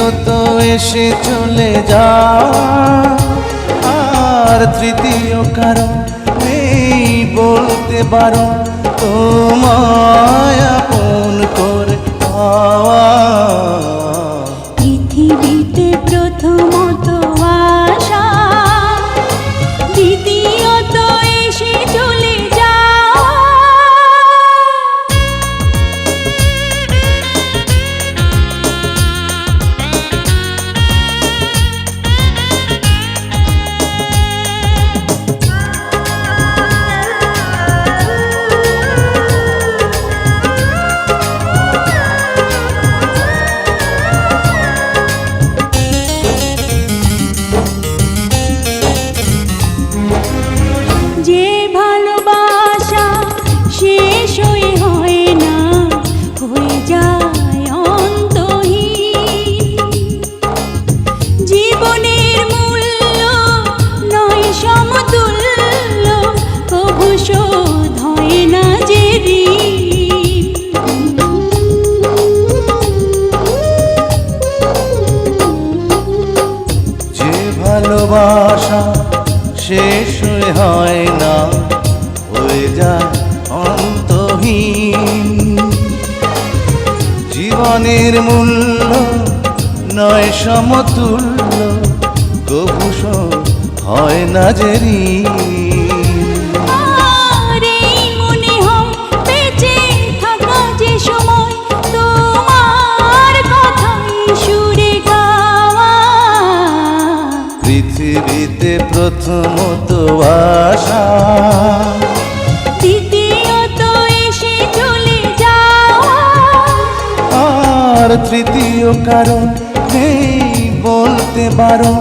দ্বিতীয়ত এসে চলে যাওয়া, আর তৃতীয় কারণ নেই বলতে পারো তোমায় আপন করে পাওয়া। পৃথিবীতে প্রথমত আশা, দ্বিতীয়ত এসে চলে যাওয়া। যে ভালোবাসা শেষ হয়ে হয় না, হয়ে যায় অন্তহীন। জীবনের মূল্য নয় সমতুল্য, কভু শোধ হয় না যে ঋণ। যে ভালোবাসা শেষ হয় না, হয়ে যায় অন্তহীন। জীবনের মূল্য নয় সমতুল্য, কভু শোধ হয় না যে ঋণ। আর এই মনে হয় বেঁচে থাকা যে সময়, তোমার কথাই সুরে গাওয়া। পৃথিবীতে প্রথমত আশা, দ্বিতীয়ত এসে চলে যাওয়া। আর তৃতীয় কারণ নেই বলতে পারো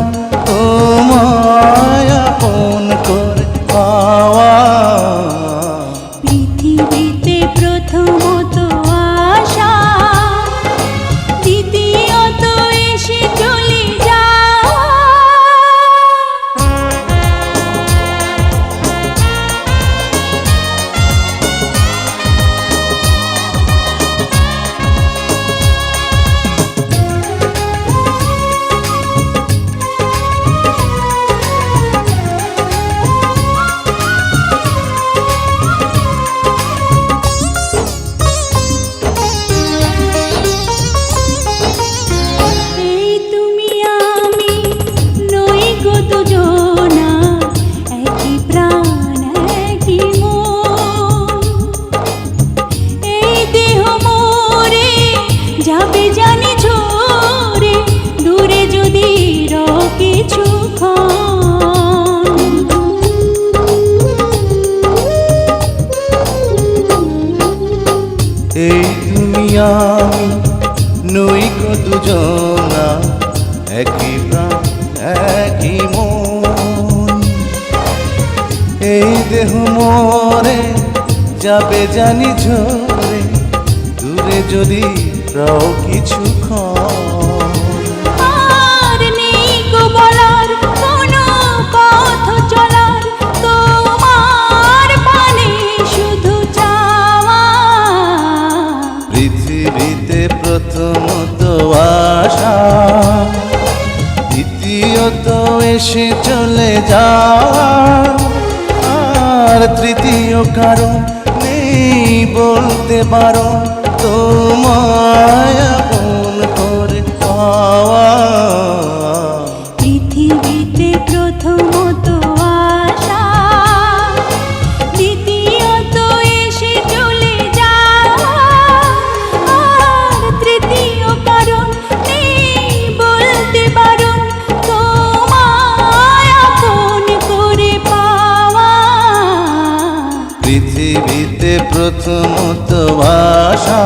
তোমায় আপন করে পাওয়া। পৃথিবীতে প্রথমত আশা, দ্বিতীয়ত এসে চলে যাওয়া। এই তুমি আমি নই গো দুজনা, একই প্রাণ একই মন। এই দেহ মোরে যাবে জানি ঝরে, দূরে যদি রও কিছুক্ষণ। এই তুমি আমি নই গো দুজনা, একই প্রাণ একই মন। এই দেহ মোরে যাবে জানি ঝরে, দূরে যদি রও কিছুক্ষণ। আর নেই গো বলার কোনো পথ চলার, তোমার পানে শুধু চাওয়া। পৃথিবীতে প্রথমত আশা, দ্বিতীয়ত এসে চলে যাওয়া, আর তৃতীয় কারণ নেই বলতে পারো তোমায় আপন করে পাওয়া। পৃথিবীতে প্রথমত আশা, দ্বিতীয়ত এসে চলে যাওয়া। আর তৃতীয় কারণ নেই বলতে বারণ, তোমায় আপন করে পাওয়া। পৃথিবীতে প্রথমত আশা,